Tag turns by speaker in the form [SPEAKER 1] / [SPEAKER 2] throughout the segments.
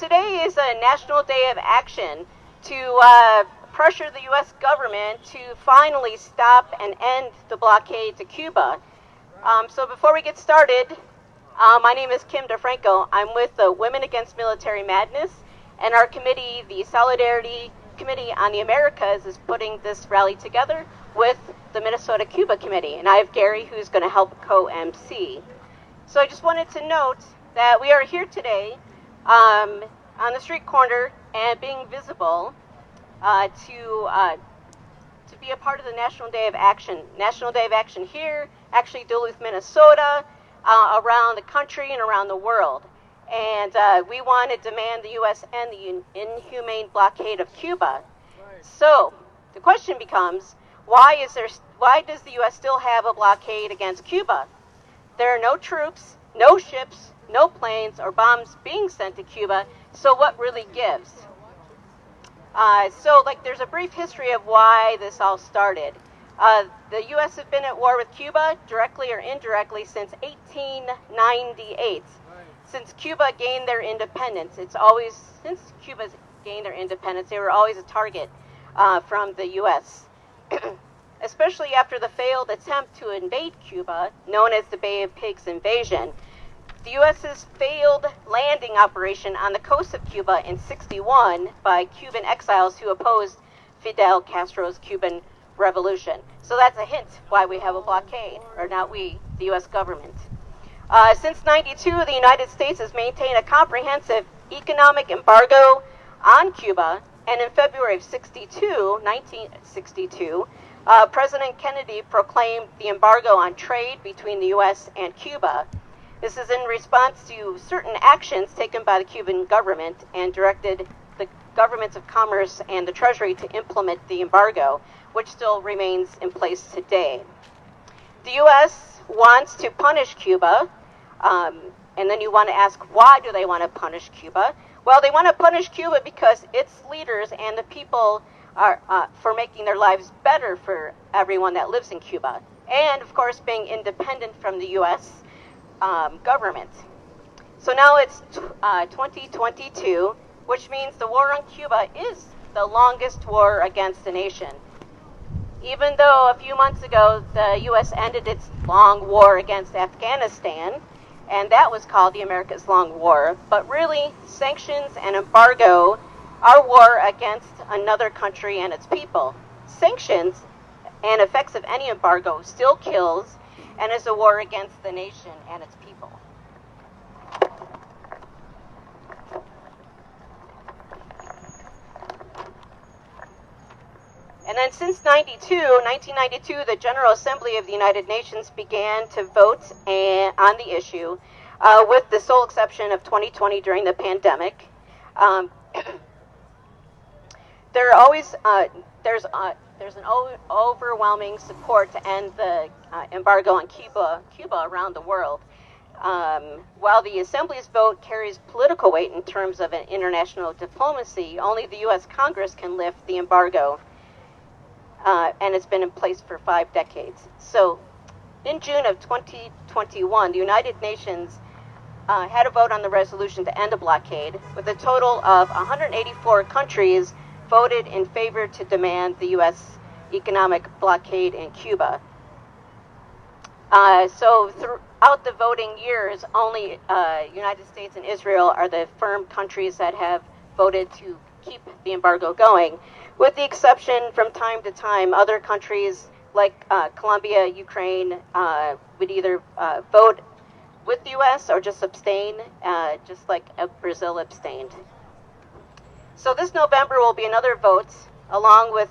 [SPEAKER 1] today is a National Day of Action to pressure the U.S. government to finally stop and end the blockade to Cuba. So before we get started, my name is Kim DeFranco. I'm with the Women Against Military Madness, and our committee, the Solidarity Committee on the Americas, is putting this rally together with the Minnesota-Cuba Committee, and I have Gary, who's going to help co-MC. So I just wanted to note that we are here today on the street corner and being visible to be a part of the National Day of Action. National Day of Action here, actually Duluth, Minnesota, around the country and around the world. And we want to demand the U.S. end the inhumane blockade of Cuba. Right. So the question becomes, why does the U.S. still have a blockade against Cuba? There are no troops, no ships, no planes or bombs being sent to Cuba, so what really gives? There's a brief history of why this all started. The U.S. has been at war with Cuba, directly or indirectly, since 1898. Since Cuba gained their independence, since Cuba's gained their independence, they were always a target from the U.S., especially after the failed attempt to invade Cuba, known as the Bay of Pigs invasion. The U.S.'s failed landing operation on the coast of Cuba in 1961 by Cuban exiles who opposed Fidel Castro's Cuban Revolution. So that's a hint why we have a blockade, or not we, the U.S. government. Since 1992, the United States has maintained a comprehensive economic embargo on Cuba, and in February of 1962, President Kennedy proclaimed the embargo on trade between the U.S. and Cuba. This is in response to certain actions taken by the Cuban government and directed the governments of commerce and the Treasury to implement the embargo, which still remains in place today. The U.S. wants to punish Cuba, and then you want to ask, why do they want to punish Cuba? Well, they want to punish Cuba because its leaders and the people are for making their lives better for everyone that lives in Cuba, and of course being independent from the U.S. Government. So now it's 2022, which means the war on Cuba is the longest war against a nation. Even though a few months ago the U.S. ended its long war against Afghanistan, and that was called the America's Long War, but really sanctions and embargo are war against another country and its people. Sanctions and effects of any embargo still kills and is a war against the nation and its people. And then since 1992, the General Assembly of the United Nations began to vote on the issue, with the sole exception of 2020 during the pandemic. There's an overwhelming support to end the embargo on Cuba around the world. While the Assembly's vote carries political weight in terms of an international diplomacy, only the U.S. Congress can lift the embargo, and it's been in place for 5 decades. So in June of 2021, the United Nations had a vote on the resolution to end a blockade, with a total of 184 countries voted in favor to demand the U.S. economic blockade in Cuba. So throughout the voting years, only United States and Israel are the firm countries that have voted to keep the embargo going, with the exception from time to time other countries like Colombia, Ukraine would either vote with the U.S. or just abstain, just like Brazil abstained. So this November will be another vote, along with,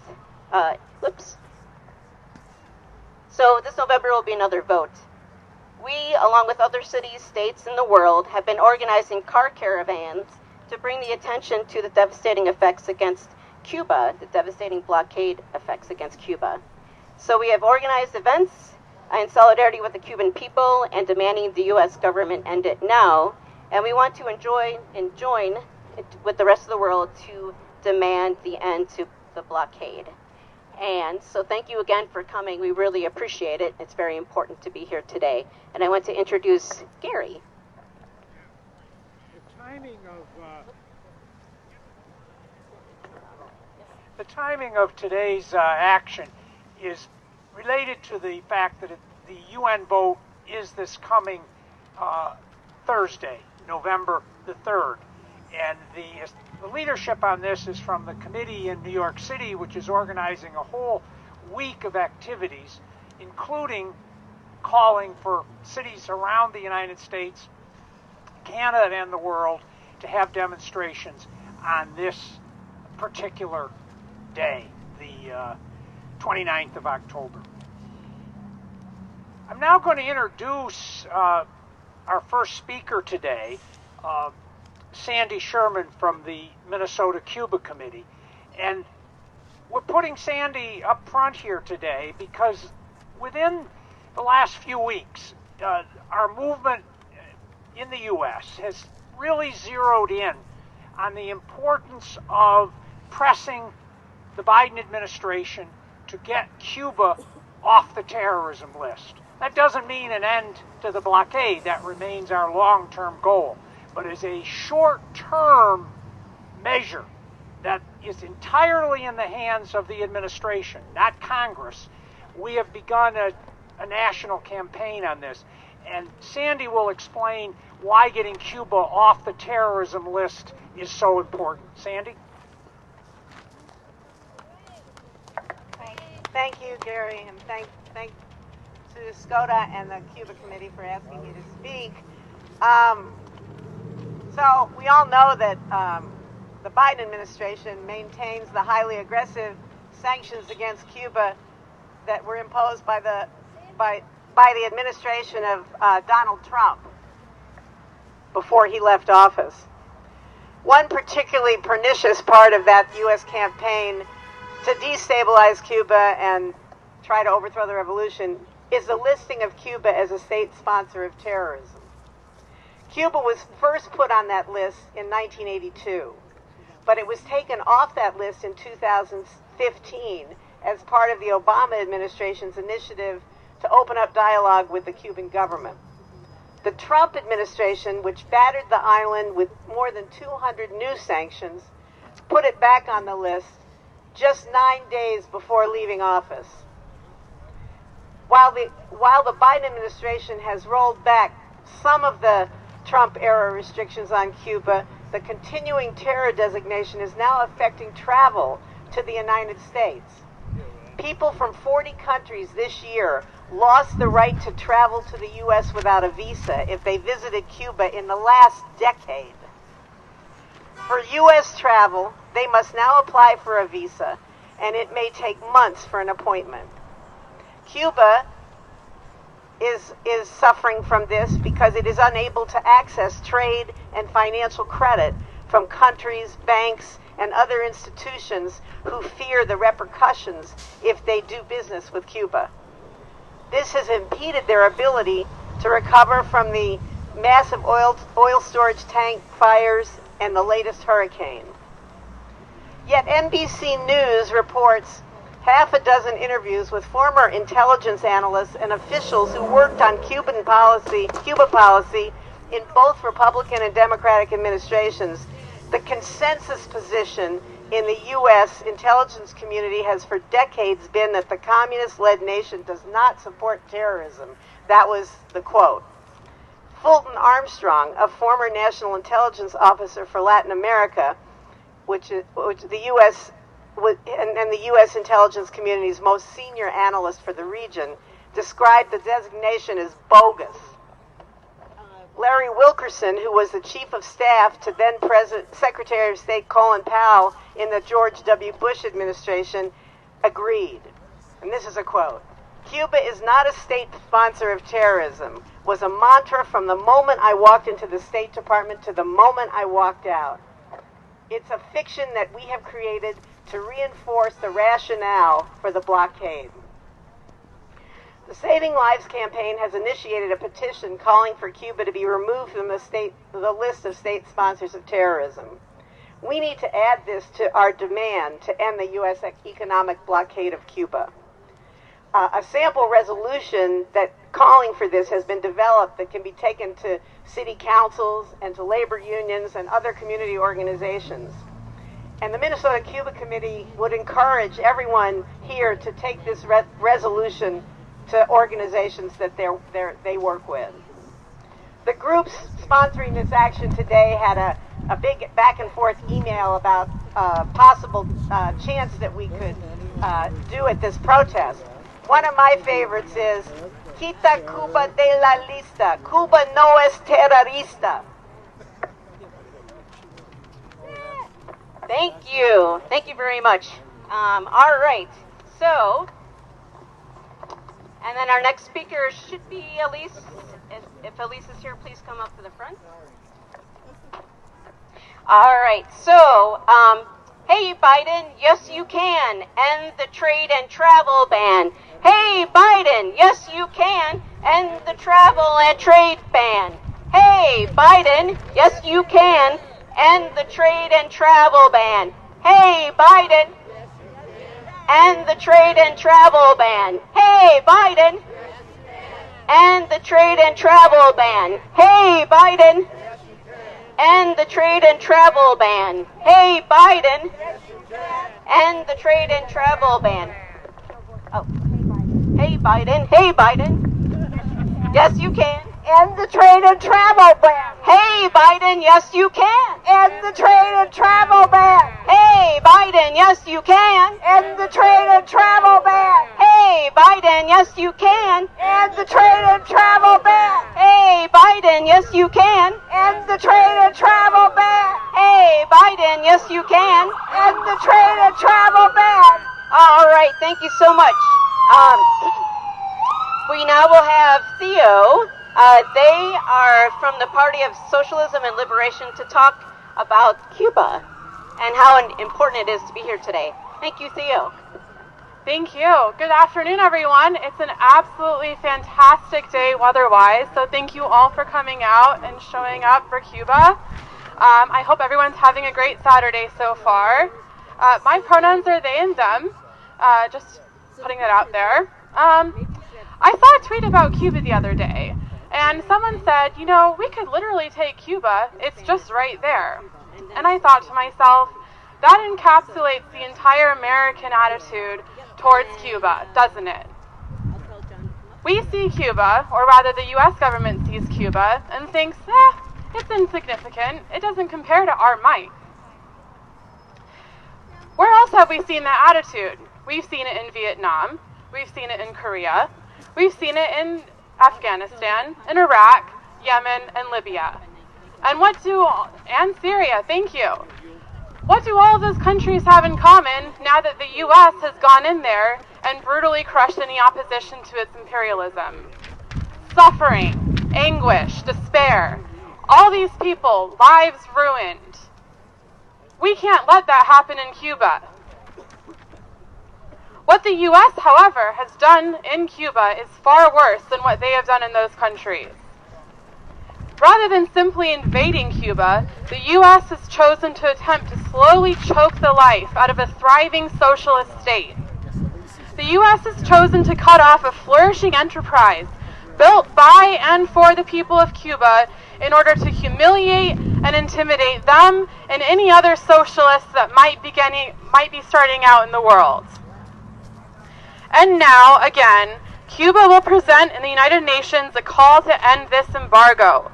[SPEAKER 1] So this November will be another vote. We, along with other cities, states in the world, have been organizing car caravans to bring the attention to the devastating effects against Cuba, the devastating blockade effects against Cuba. So we have organized events in solidarity with the Cuban people and demanding the U.S. government end it now, and we want to join with the rest of the world to demand the end to the blockade. And so thank you again for coming. We really appreciate it. It's very important to be here today. And I want to introduce Gary.
[SPEAKER 2] The timing of timing of today's action is related to the fact that the UN vote is this coming Thursday, November the 3rd. And the leadership on this is from the committee in New York City, which is organizing a whole week of activities, including calling for cities around the United States, Canada, and the world to have demonstrations on this particular day, the 29th of October. I'm now going to introduce our first speaker today, Sandy Sherman from the Minnesota-Cuba Committee. And we're putting Sandy up front here today because within the last few weeks, our movement in the U.S. has really zeroed in on the importance of pressing the Biden administration to get Cuba off the terrorism list. That doesn't mean an end to the blockade. That remains our long-term goal. But as a short-term measure that is entirely in the hands of the administration, not Congress, we have begun a national campaign on this. And Sandy will explain why getting Cuba off the terrorism list is so important. Sandy?
[SPEAKER 3] Thank you, Gary, and thank to SCOTA and the Cuba Committee for asking me to speak. So we all know that the Biden administration maintains the highly aggressive sanctions against Cuba that were imposed by the administration of Donald Trump before he left office. One particularly pernicious part of that U.S. campaign to destabilize Cuba and try to overthrow the revolution is the listing of Cuba as a state sponsor of terrorism. Cuba was first put on that list in 1982, but it was taken off that list in 2015 as part of the Obama administration's initiative to open up dialogue with the Cuban government. The Trump administration, which battered the island with more than 200 new sanctions, put it back on the list just 9 days before leaving office. While the Biden administration has rolled back some of the Trump-era restrictions on Cuba, the continuing terror designation is now affecting travel to the United States. People from 40 countries this year lost the right to travel to the U.S. without a visa if they visited Cuba in the last decade. For U.S. travel, they must now apply for a visa, and it may take months for an appointment. Cuba is suffering from this because it is unable to access trade and financial credit from countries, banks, and other institutions who fear the repercussions if they do business with Cuba. This has impeded their ability to recover from the massive oil storage tank fires and the latest hurricane. Yet NBC News reports half a dozen interviews with former intelligence analysts and officials who worked on Cuba policy in both Republican and Democratic administrations. The consensus position in the U.S. intelligence community has for decades been that the communist-led nation does not support terrorism. That was the quote. Fulton Armstrong, a former national intelligence officer for Latin America, which the U.S. and the U.S. intelligence community's most senior analyst for the region, described the designation as bogus. Larry Wilkerson, who was the chief of staff to then Secretary of State Colin Powell in the George W. Bush administration, agreed. And this is a quote. "Cuba is not a state sponsor of terrorism," was a mantra from the moment I walked into the State Department to the moment I walked out. It's a fiction that we have created to reinforce the rationale for the blockade. The Saving Lives campaign has initiated a petition calling for Cuba to be removed from the list of state sponsors of terrorism. We need to add this to our demand to end the U.S. economic blockade of Cuba. A sample resolution that calling for this has been developed that can be taken to city councils and to labor unions and other community organizations. And the Minnesota-Cuba Committee would encourage everyone here to take this resolution to organizations that they work with. The groups sponsoring this action today had a big back and forth email about possible chance that we could do at this protest. One of my favorites is, Quita Cuba de la lista. Cuba no es terrorista.
[SPEAKER 1] Thank you. Thank you very much. All right. So, and then our next speaker should be Elise. If Elise is here, please come up to the front. All right. So, hey, Biden, yes, you can end the trade and travel ban. Hey, Biden, yes, you can end the travel and trade ban. Hey, Biden, yes, you can end the trade and travel ban. Hey, Biden, end the trade and travel ban. Hey, Biden, end the trade and travel ban. Hey, Biden, end the trade and travel ban. Hey, Biden, end the trade and travel ban. Oh, hey, Biden, hey, Biden, yes, you can.
[SPEAKER 3] End the trade and travel ban.
[SPEAKER 1] Hey, Biden, yes, you can.
[SPEAKER 3] End the trade and travel ban.
[SPEAKER 1] Hey, Biden, yes, you can.
[SPEAKER 3] End the trade and travel ban.
[SPEAKER 1] Hey, Biden, yes, you can.
[SPEAKER 3] End the trade and travel ban.
[SPEAKER 1] Hey, Biden, yes, you can.
[SPEAKER 3] End the trade and travel ban.
[SPEAKER 1] Hey, Biden, yes, you can.
[SPEAKER 3] End the trade and travel ban.
[SPEAKER 1] All right, thank you so much. We now will have Theo. They are from the Party of Socialism and Liberation to talk about Cuba and how important it is to be here today. Thank you, Theo.
[SPEAKER 4] Thank you. Good afternoon, everyone. It's an absolutely fantastic day weather-wise, so thank you all for coming out and showing up for Cuba. I hope everyone's having a great Saturday so far. My pronouns are they and them, just putting it out there. I saw a tweet about Cuba the other day, and someone said, you know, we could literally take Cuba, it's just right there. And I thought to myself, that encapsulates the entire American attitude towards Cuba, doesn't it? We see Cuba, or rather the U.S. government sees Cuba, and thinks, it's insignificant, it doesn't compare to our might. Where else have we seen that attitude? We've seen it in Vietnam, we've seen it in Korea, we've seen it in Afghanistan, in Iraq, Yemen, and Libya. And Syria, thank you. What do all of those countries have in common now that the U.S. has gone in there and brutally crushed any opposition to its imperialism? Suffering, anguish, despair. All these people, lives ruined. We can't let that happen in Cuba. What the U.S., however, has done in Cuba is far worse than what they have done in those countries. Rather than simply invading Cuba, the U.S. has chosen to attempt to slowly choke the life out of a thriving socialist state. The U.S. has chosen to cut off a flourishing enterprise built by and for the people of Cuba in order to humiliate and intimidate them and any other socialists that might be starting out in the world. And now, again, Cuba will present in the United Nations a call to end this embargo.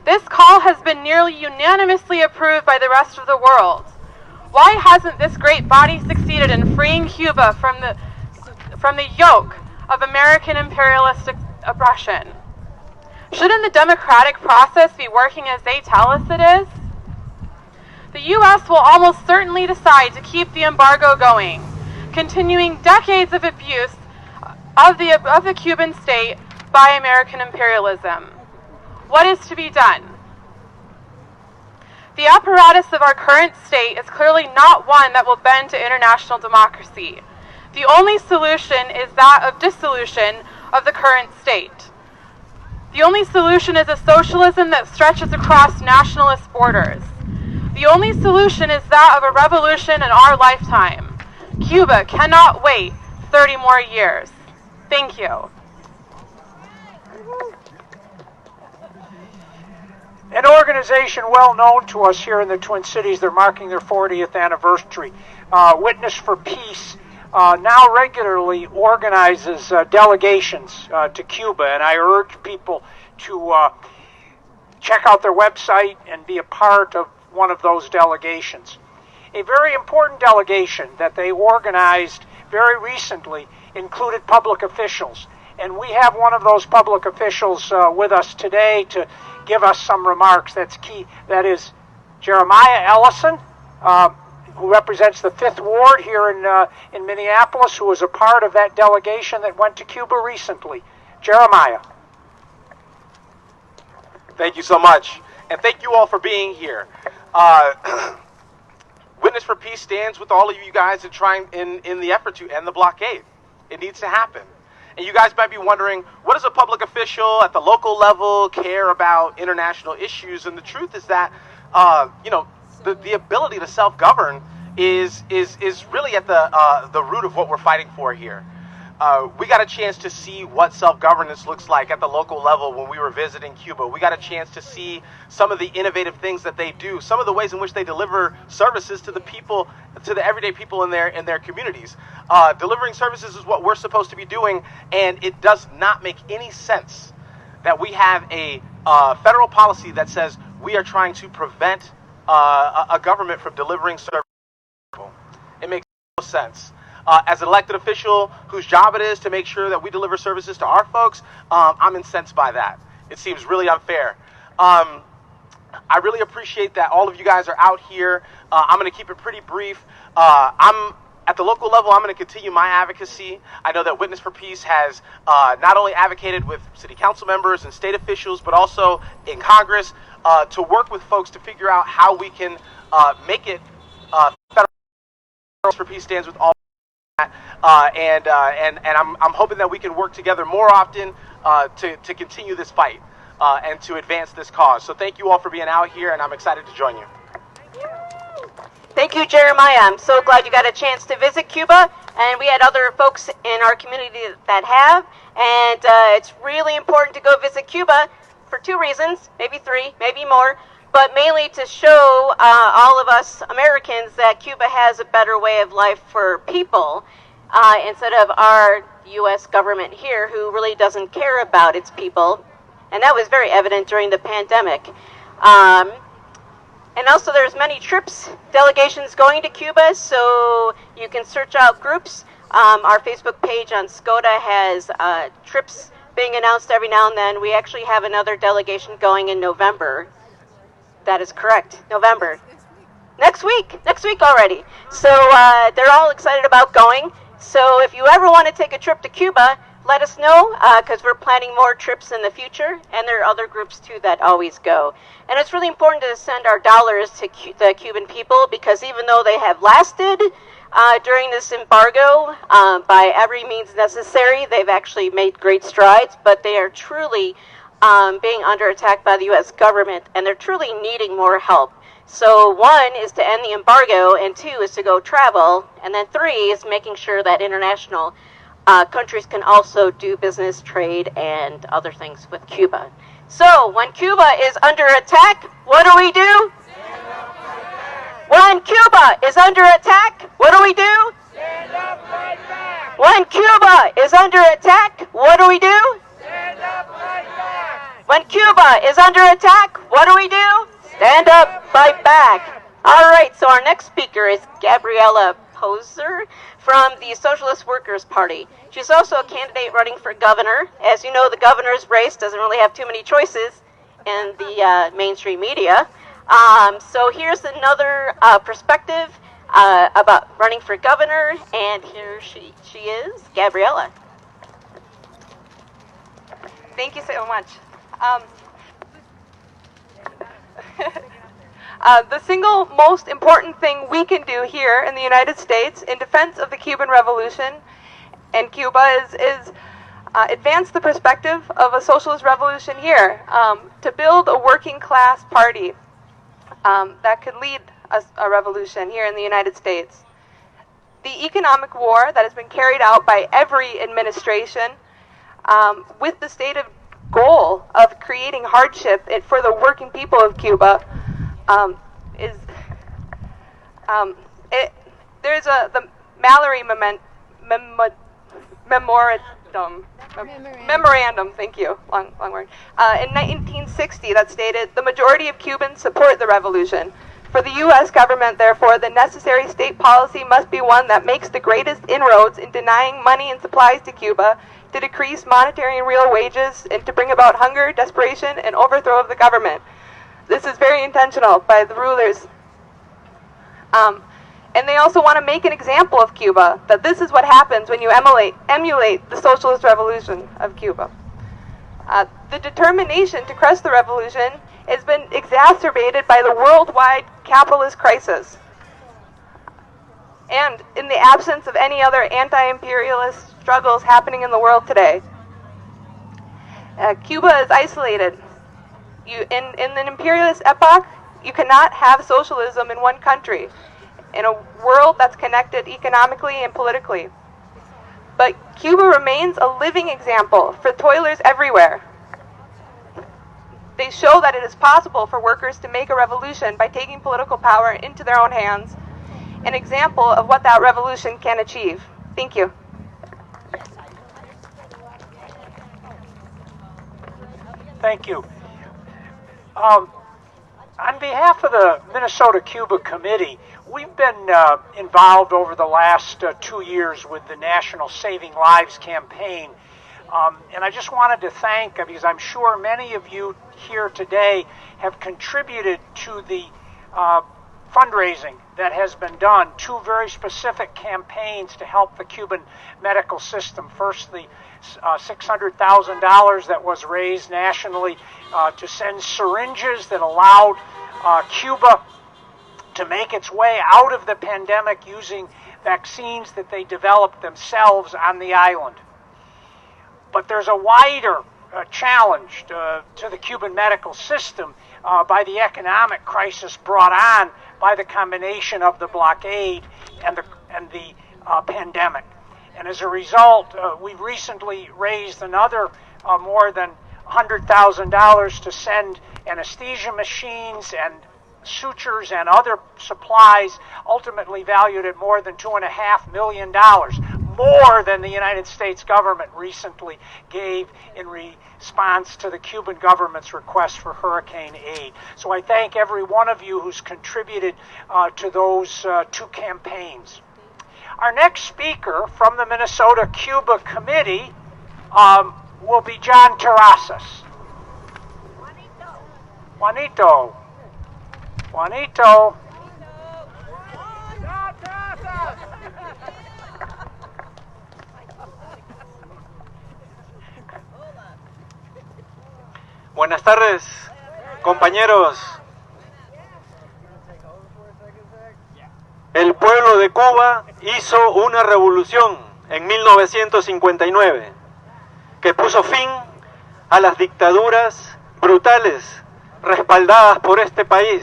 [SPEAKER 4] This call has been nearly unanimously approved by the rest of the world. Why hasn't this great body succeeded in freeing Cuba from the yoke of American imperialistic oppression? Shouldn't the democratic process be working as they tell us it is? The U.S. will almost certainly decide to keep the embargo going, continuing decades of abuse of the Cuban state by American imperialism. What is to be done? The apparatus of our current state is clearly not one that will bend to international democracy. The only solution is that of dissolution of the current state. The only solution is a socialism that stretches across nationalist borders. The only solution is that of a revolution in our lifetime. Cuba cannot wait 30 more years. Thank you.
[SPEAKER 2] An organization well known to us here in the Twin Cities, they're marking their 40th anniversary. Witness for Peace now regularly organizes delegations to Cuba, and I urge people to check out their website and be a part of one of those delegations. A very important delegation that they organized very recently included public officials, and we have one of those public officials with us today to give us some remarks. That's key. That is Jeremiah Ellison, who represents the 5th Ward here in Minneapolis, who was a part of that delegation that went to Cuba recently. Jeremiah.
[SPEAKER 5] Thank you so much, and thank you all for being here. Witness for Peace stands with all of you guys in the effort to end the blockade. It needs to happen. And you guys might be wondering, what does a public official at the local level care about international issues? And the truth is that, the ability to self-govern is really at the root of what we're fighting for here. We got a chance to see what self-governance looks like at the local level when we were visiting Cuba. We got a chance to see some of the innovative things that they do, some of the ways in which they deliver services to the people, to the everyday people in their communities. Delivering services is what we're supposed to be doing, and it does not make any sense that we have a federal policy that says we are trying to prevent a government from delivering services. It makes no sense. As an elected official whose job it is to make sure that we deliver services to our folks, I'm incensed by that. It seems really unfair. I really appreciate that all of you guys are out here. I'm going to keep it pretty brief. At the local level, I'm going to continue my advocacy. I know that Witness for Peace has not only advocated with city council members and state officials, but also in Congress to work with folks to figure out how we can make it federal. Witness for Peace stands with all. And I'm hoping that we can work together more often to continue this fight and to advance this cause. So thank you all for being out here, and I'm excited to join you.
[SPEAKER 1] Thank you, Jeremiah. I'm so glad you got a chance to visit Cuba, and we had other folks in our community that have, and it's really important to go visit Cuba for 2 reasons, maybe 3, maybe more, but mainly to show all of us Americans that Cuba has a better way of life for people instead of our U.S. government here, who really doesn't care about its people. And that was very evident during the pandemic. And also there's many trips, delegations going to Cuba, so you can search out groups. Our Facebook page on SCOTA has trips being announced every now and then. We actually have another delegation going in November. That is correct, November. Next week already. So they're all excited about going. So if you ever want to take a trip to Cuba, let us know, because we're planning more trips in the future, and there are other groups too that always go. And it's really important to send our dollars to the Cuban people, because even though they have lasted during this embargo by every means necessary, they've actually made great strides, but they are truly being under attack by the U.S. government, and they're truly needing more help. So 1 is to end the embargo, and 2 is to go travel, and then 3 is making sure that international countries can also do business, trade, and other things with Cuba. So when Cuba is under attack, what do we do?
[SPEAKER 6] Stand up, fight back.
[SPEAKER 1] When Cuba is under attack, what do we do?
[SPEAKER 6] Stand up, fight back.
[SPEAKER 1] When Cuba is under attack, what do we do?
[SPEAKER 6] Stand up, fight back.
[SPEAKER 1] When Cuba is under attack, what do we do? Stand up, fight back. All right, so our next speaker is Gabriella Poser from the Socialist Workers' Party. She's also a candidate running for governor. As you know, the governor's race doesn't really have too many choices in the mainstream media. So here's another perspective about running for governor, and here she is, Gabriella.
[SPEAKER 7] Thank you so much. The single most important thing we can do here in the United States in defense of the Cuban Revolution and Cuba is advance the perspective of a socialist revolution here, to build a working class party that could lead a revolution here in the United States. The economic war that has been carried out by every administration with the state of goal of creating hardship for the working people of Cuba there's the Mallory memorandum, thank you, long word, in 1960 that stated, the majority of Cubans support the revolution. For the U.S. government, therefore, the necessary state policy must be one that makes the greatest inroads in denying money and supplies to Cuba, to decrease monetary and real wages, and to bring about hunger, desperation, and overthrow of the government. This is very intentional by the rulers. And they also want to make an example of Cuba, that this is what happens when you emulate the socialist revolution of Cuba. The determination to crush the revolution has been exacerbated by the worldwide capitalist crisis. And in the absence of any other anti-imperialist struggles happening in the world today. Cuba is isolated. In an imperialist epoch, you cannot have socialism in one country, in a world that's connected economically and politically. But Cuba remains a living example for toilers everywhere. They show that it is possible for workers to make a revolution by taking political power into their own hands, an example of what that revolution can achieve. Thank you.
[SPEAKER 2] Thank you. On behalf of the Minnesota-Cuba Committee, we've been involved over the last 2 years with the National Saving Lives campaign. And I just wanted to thank, because I'm sure many of you here today have contributed to the fundraising that has been done, 2 very specific campaigns to help the Cuban medical system. First, the $600,000 that was raised nationally to send syringes that allowed Cuba to make its way out of the pandemic using vaccines that they developed themselves on the island. But there's a wider challenge to the Cuban medical system by the economic crisis brought on by the combination of the blockade and the pandemic. And as a result, we've recently raised another more than $100,000 to send anesthesia machines and sutures and other supplies, ultimately valued at more than $2.5 million, more than the United States government recently gave in response to the Cuban government's request for hurricane aid. So I thank every one of you who's contributed to those 2 campaigns. Our next speaker from the Minnesota-Cuba Committee will be John Terrasas. Juanito.
[SPEAKER 8] Buenas tardes, compañeros. El pueblo de Cuba hizo una revolución en 1959 que puso fin a las dictaduras brutales respaldadas por este país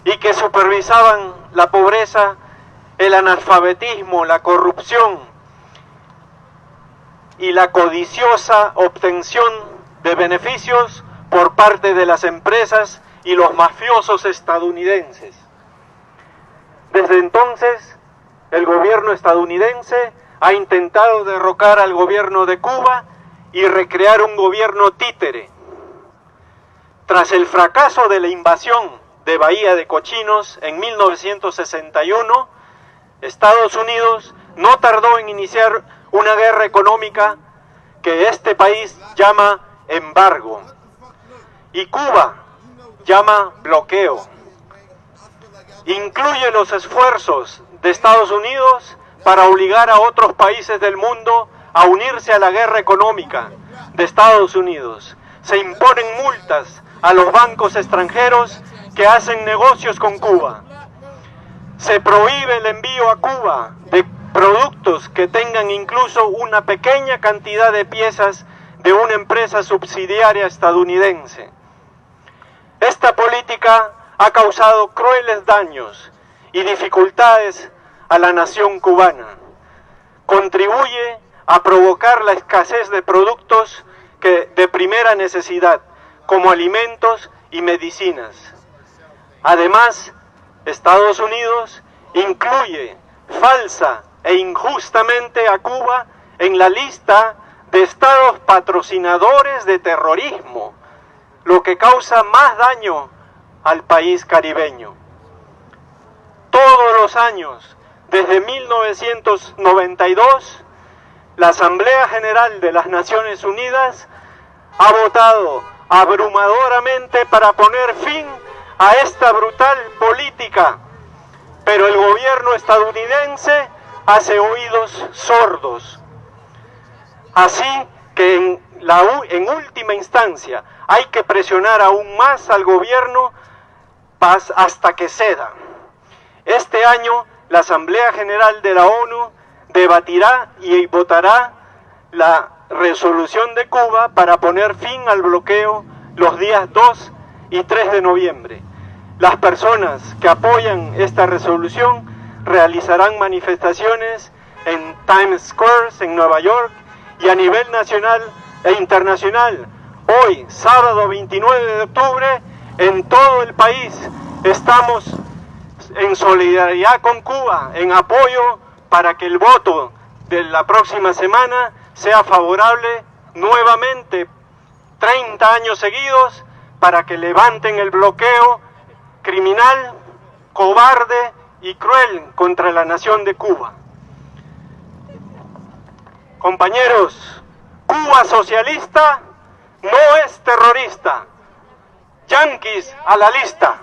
[SPEAKER 8] y que supervisaban la pobreza, el analfabetismo, la corrupción y la codiciosa obtención de beneficios por parte de las empresas y los mafiosos estadounidenses. Desde entonces, el gobierno estadounidense ha intentado derrocar al gobierno de Cuba y recrear un gobierno títere. Tras el fracaso de la invasión de Bahía de Cochinos en 1961, Estados Unidos no tardó en iniciar una guerra económica que este país llama embargo y Cuba llama bloqueo. Incluye los esfuerzos de Estados Unidos para obligar a otros países del mundo a unirse a la guerra económica de Estados Unidos. Se imponen multas a los bancos extranjeros que hacen negocios con Cuba. Se prohíbe el envío a Cuba de productos que tengan incluso una pequeña cantidad de piezas de una empresa subsidiaria estadounidense. Esta política ha causado crueles daños y dificultades a la nación cubana. Contribuye a provocar la escasez de productos de primera necesidad, como alimentos y medicinas. Además, Estados Unidos incluye falsa e injustamente a Cuba en la lista de estados patrocinadores de terrorismo, lo que causa más daño al país caribeño. Todos los años, desde 1992, la Asamblea General de las Naciones Unidas ha votado abrumadoramente para poner fin a esta brutal política, pero el gobierno estadounidense hace oídos sordos. Así que en última instancia hay que presionar aún más al gobierno hasta que ceda. Este año la Asamblea General de la ONU debatirá y votará la resolución de Cuba para poner fin al bloqueo los días 2 y 3 de noviembre. Las personas que apoyan esta resolución realizarán manifestaciones en Times Square, en Nueva York, y a nivel nacional e internacional. Hoy, sábado 29 de octubre, en todo el país estamos en solidaridad con Cuba, en apoyo para que el voto de la próxima semana sea favorable nuevamente 30 años seguidos, para que levanten el bloqueo criminal, cobarde y cruel contra la nación de Cuba. Compañeros, Cuba socialista no es terrorista. Yanquis a la lista.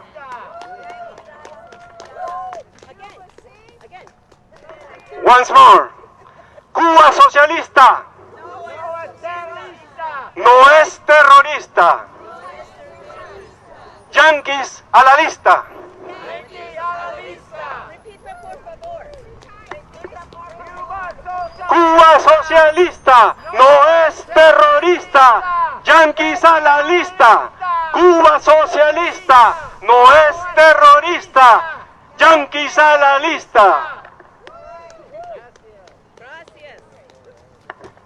[SPEAKER 8] Once more. Cuba socialista no es terrorista. Yanquis a la lista. Cuba socialista no es terrorista. Yanquis a la lista. Cuba socialista no es terrorista. Yanquis a la lista.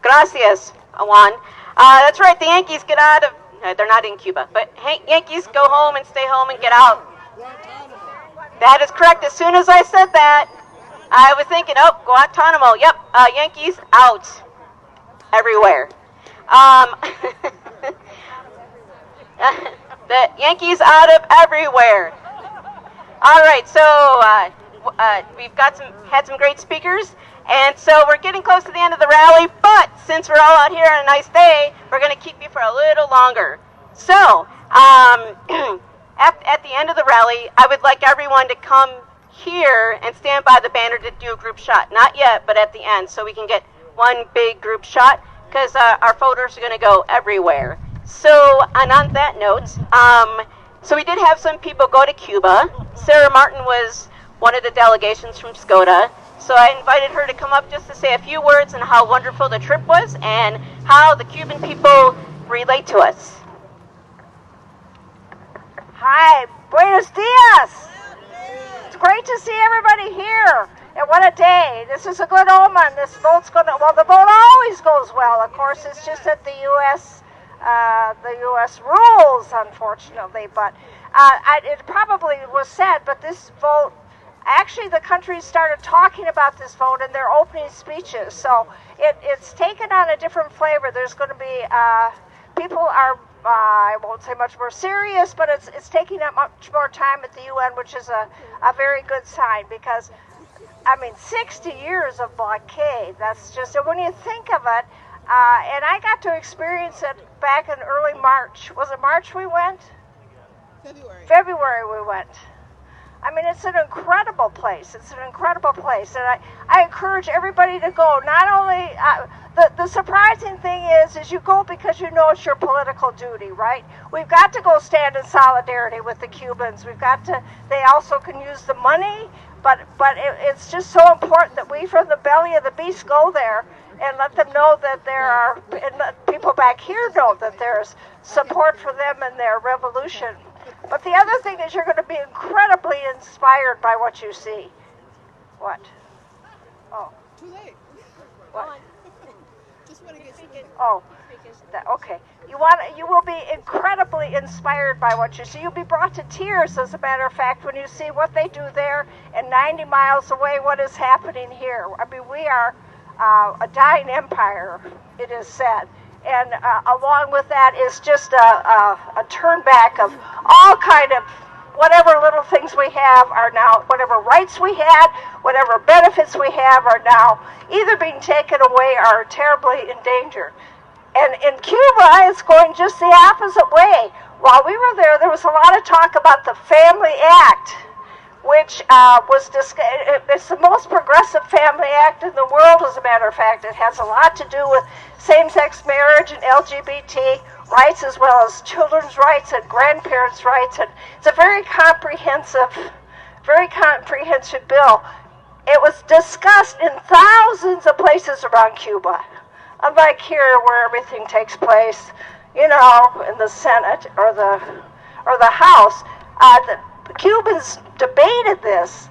[SPEAKER 1] Gracias, Juan. That's right, the Yankees get out of, they're not in Cuba, but Yankees go home and stay home and get out. That is correct. As soon as I said that, I was thinking, oh, Guantanamo. Yep, Yankees out everywhere. The Yankees out of everywhere. All right, so we've had some great speakers. And so we're getting close to the end of the rally, but since we're all out here on a nice day, we're going to keep you for a little longer. So, at the end of the rally, I would like everyone to come here and stand by the banner to do a group shot. Not yet, but at the end, so we can get one big group shot, because our photos are going to go everywhere. So, and on that note, so we did have some people go to Cuba. Sarah Martin was one of the delegations from SCOTA. So I invited her to come up just to say a few words on how wonderful the trip was and how the Cuban people relate to us.
[SPEAKER 3] Hi, buenos dias. It's great to see everybody here. And what a day. This is a good omen. This vote's going to, well, the vote always goes well. Of course, it's just that the U.S. Rules, unfortunately. But it probably was said, but this vote, actually, the countries started talking about this vote in their opening speeches, so it's taken on a different flavor. There's going to be, people are, I won't say much more serious, but it's taking up much more time at the UN, which is a very good sign, because, 60 years of blockade, that's just, when you think of it, and I got to experience it back in early March. Was it March we went? February we went. It's an incredible place. It's an incredible place, and I encourage everybody to go. Not only the surprising thing is you go because you know it's your political duty, right? We've got to go stand in solidarity with the Cubans. We've got to. They also can use the money, but it's just so important that we, from the belly of the beast, go there and let them know that there are, and let people back here know that there's support for them and their revolution. But the other thing is you're going to be incredibly inspired by what you see. What? Oh. Too late. What? Oh, okay. You will be incredibly inspired by what you see. You'll be brought to tears, as a matter of fact, when you see what they do there and 90 miles away what is happening here. I mean, we are a dying empire, it is said. And along with that is just a turn back of all kind of whatever little things we have are now, whatever rights we had, whatever benefits we have are now either being taken away or are terribly endangered. And in Cuba, it's going just the opposite way. While we were there, there was a lot of talk about the Family Act, which was it's the most progressive family act in the world, as a matter of fact. It has a lot to do with same-sex marriage and LGBT rights, as well as children's rights and grandparents' rights. And it's a very comprehensive bill. It was discussed in thousands of places around Cuba. Unlike here, where everything takes place, in the Senate or the House, the Cubans debated this.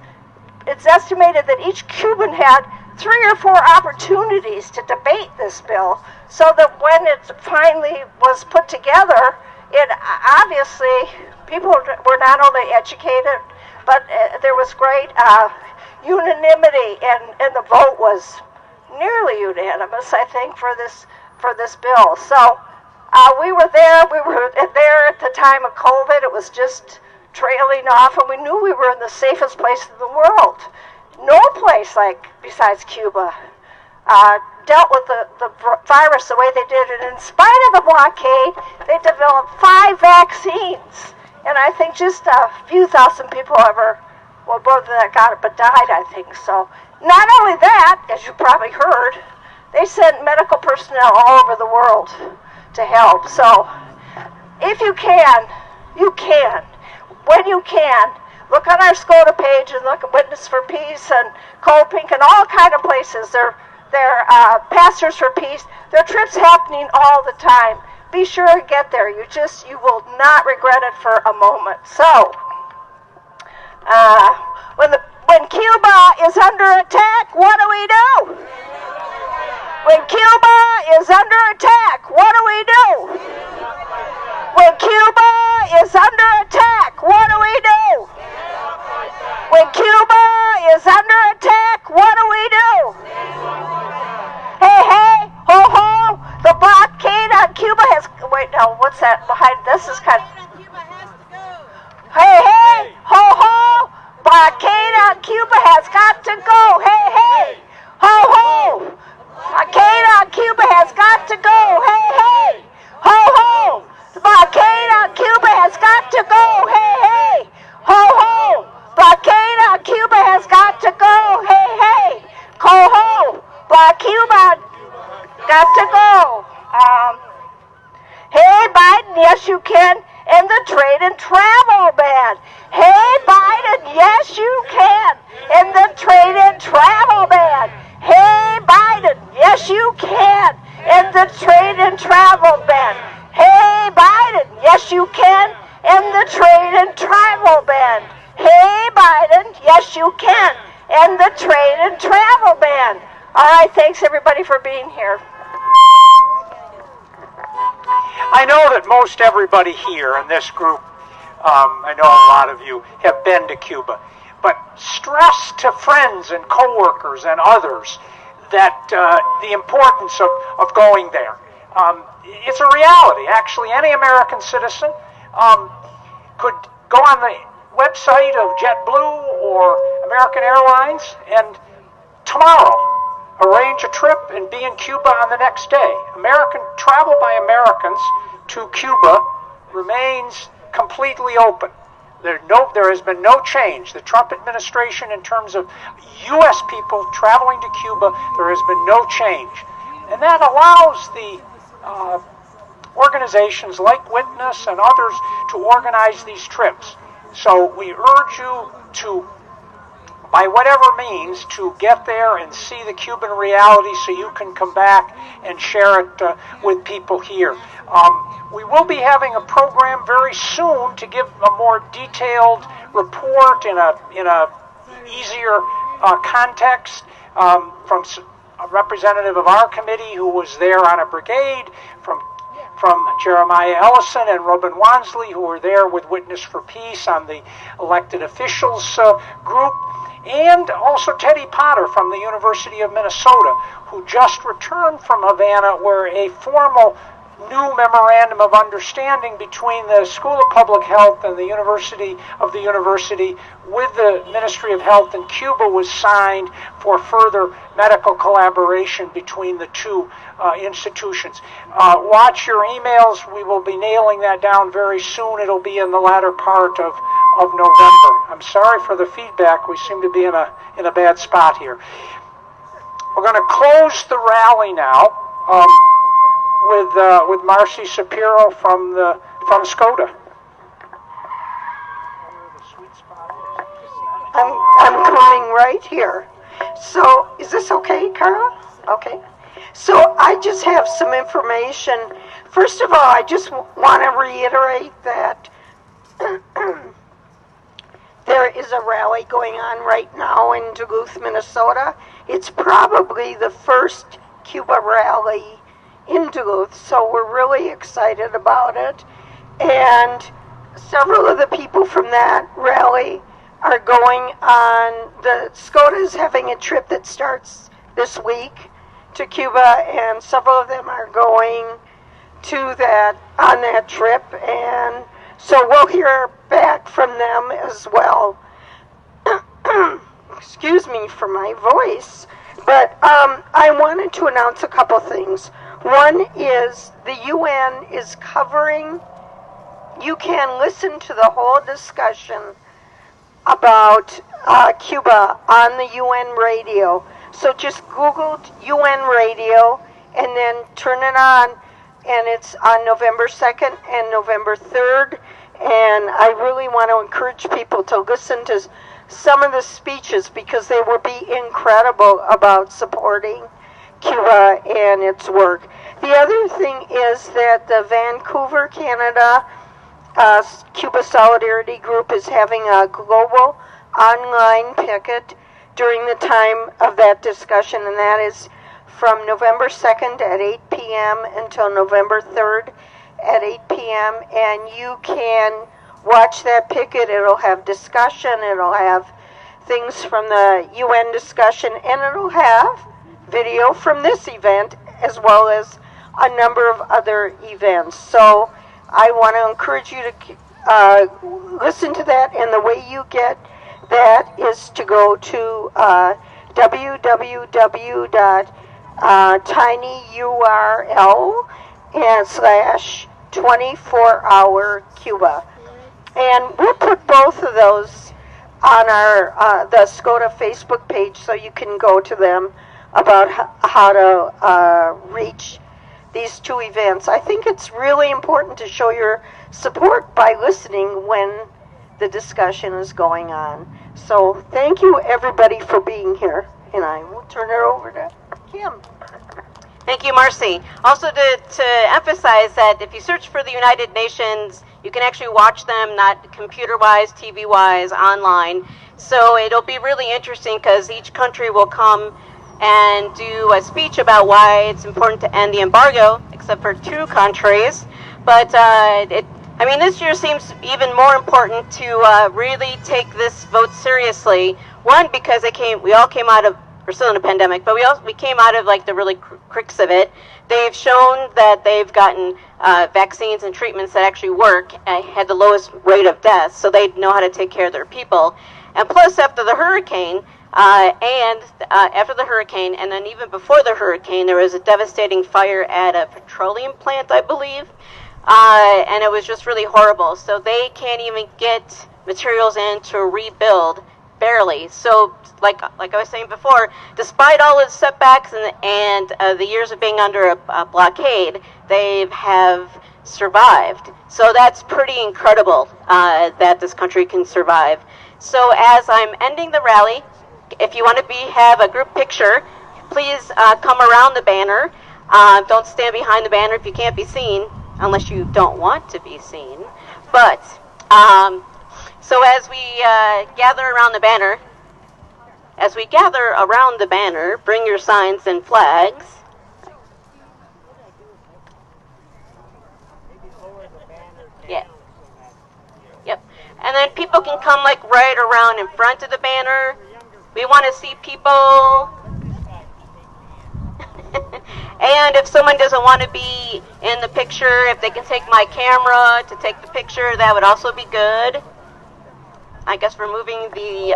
[SPEAKER 3] It's estimated that each Cuban had 3 or 4 opportunities to debate this bill, so that when it finally was put together, it obviously people were not only educated, but there was great unanimity, and the vote was nearly unanimous, I think, for this bill. So we were there. We were there at the time of COVID. It was just trailing off, and we knew we were in the safest place in the world. No place besides Cuba dealt with the virus the way they did. And in spite of the blockade, they developed 5 vaccines. And I think just a few thousand people more than that got it, but died, I think. So not only that, as you probably heard, they sent medical personnel all over the world to help. So if you can, when you can, look on our SCOTA page and look at Witness for Peace and Cold Pink and all kind of places. They're Pastors for Peace. There are trips happening all the time. Be sure to get there. You will not regret it for a moment. So, when Cuba is under attack, what do we do? When Cuba is under attack, what do we do? When Cuba is under attack, what do we do? When Cuba is under attack, what do we do? Hey, hey, ho, ho, the blockade on Cuba has... Wait, no, what's that behind? This is kind of... Hey, hey, ho, ho, blockade on Cuba has got to go. Hey, hey, ho, ho, blockade on Cuba has got to go. Hey, hey, ho, ho, the blockade on Cuba has got to go. Hey, hey, ho, ho, blockade on Cuba has got to go. Hey, hey, ho, ho, Cuba got to go. Hey, Biden, yes, you can end the trade and travel ban. Hey, Biden, yes, you can end the trade and travel ban. Hey, Biden, yes, you can end the trade and travel ban. Hey, Biden, yes, you can end the trade and travel ban. Hey, Biden, yes, you can end the trade and travel ban. All right, thanks everybody for being here.
[SPEAKER 2] I know that most everybody here in this group, I know a lot of you have been to Cuba, but stress to friends and coworkers and others that the importance of going there. It's a reality. Actually, any American citizen could go on the website of JetBlue or American Airlines and tomorrow arrange a trip and be in Cuba on the next day. American travel by Americans to Cuba remains completely open. There has been no change. The Trump administration, in terms of U.S. people traveling to Cuba, there has been no change. And that allows the organizations like Witness and others to organize these trips. So we urge you to, by whatever means, to get there and see the Cuban reality so you can come back and share it with people here. We will be having a program very soon to give a more detailed report in a easier context from a representative of our committee who was there on a brigade, from Jeremiah Ellison and Robin Wansley, who were there with Witness for Peace on the elected officials group, and also Teddy Potter from the University of Minnesota, who just returned from Havana, where a formal new memorandum of understanding between the School of Public Health and the University with the Ministry of Health in Cuba was signed for further medical collaboration between the two institutions. Watch your emails. We will be nailing that down very soon. It'll be in the latter part of November. I'm sorry for the feedback. We seem to be in a bad spot here. We're going to close the rally now with Marcy Shapiro from SCOTA.
[SPEAKER 3] I'm coming right here. So, is this okay, Carla? Okay. So, I just have some information. First of all, I just want to reiterate that there is a rally going on right now in Duluth, Minnesota. It's probably the first Cuba rally in Duluth, so we're really excited about it. And several of the people from that rally are going on. The SCOTA is having a trip that starts this week to Cuba, and several of them are going on that trip, and so we'll hear back from them as well. Excuse me for my voice, but I wanted to announce a couple things. One is the UN is covering, you can listen to the whole discussion about Cuba on the UN radio. So just Google UN radio and then turn it on, and it's on November 2nd and November 3rd. And I really want to encourage people to listen to some of the speeches because they will be incredible about supporting Cuba and its work. The other thing is that the Vancouver, Canada Cuba Solidarity Group is having a global online picket during the time of that discussion, and that is from November 2nd at 8 p.m. until November 3rd at 8 p.m. And you can watch that picket. It'll have discussion, it'll have things from the UN discussion, and it'll have video from this event as well as a number of other events. So I want to encourage you to listen to that, and the way you get that is to go to www.tinyurl/24hour Cuba. And we'll put both of those on our the SCOTA Facebook page, so you can go to them about how to reach these two events. I think it's really important to show your support by listening when the discussion is going on. So thank you everybody for being here, and I will turn it over to Kim.
[SPEAKER 1] Thank you, Marcy. Also to emphasize that if you search for the United Nations, you can actually watch them, not computer-wise, TV-wise, online. So it'll be really interesting because each country will come and do a speech about why it's important to end the embargo, except for two countries. But this year seems even more important to really take this vote seriously. One, because we all came out of, we're still in a pandemic, but we came out of like the really crux of it. They've shown that they've gotten vaccines and treatments that actually work and had the lowest rate of deaths, so they know how to take care of their people. And plus, after the hurricane, and then even before the hurricane, there was a devastating fire at a petroleum plant, I believe, and it was just really horrible. So they can't even get materials in to rebuild, barely. So, like I was saying before, despite all its setbacks and the years of being under a blockade, they have survived. So that's pretty incredible that this country can survive. So as I'm ending the rally, if you want to have a group picture, please come around the banner. Don't stand behind the banner if you can't be seen, unless you don't want to be seen. But, so as we gather around the banner, As we gather around the banner, bring your signs and flags. Yeah. Yep. And then people can come like right around in front of the banner. We want to see people. And if someone doesn't want to be in the picture, if they can take my camera to take the picture, that would also be good. I guess we're moving the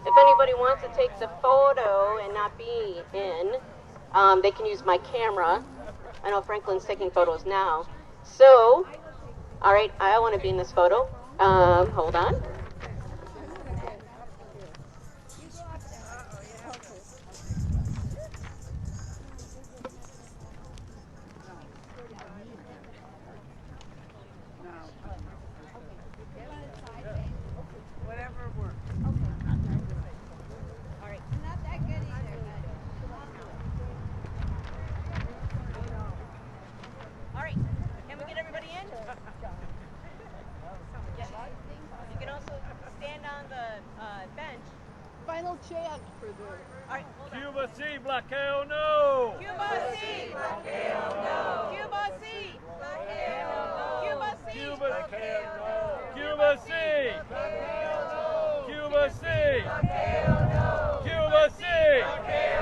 [SPEAKER 1] if anybody wants to take the photo and not be in, they can use my camera. I know Franklin's taking photos now. So, all right, I want to be in this photo. Hold on.
[SPEAKER 9] Final chant for the...
[SPEAKER 6] All right, Cuba C, Blockade no!
[SPEAKER 9] Cuba C! Blockade no! Cuba C! Blockade no! Cuba C!
[SPEAKER 6] Cuba no! Cuba C! Blockade no! Cuba C! Blockade no! Cuba C! Blockade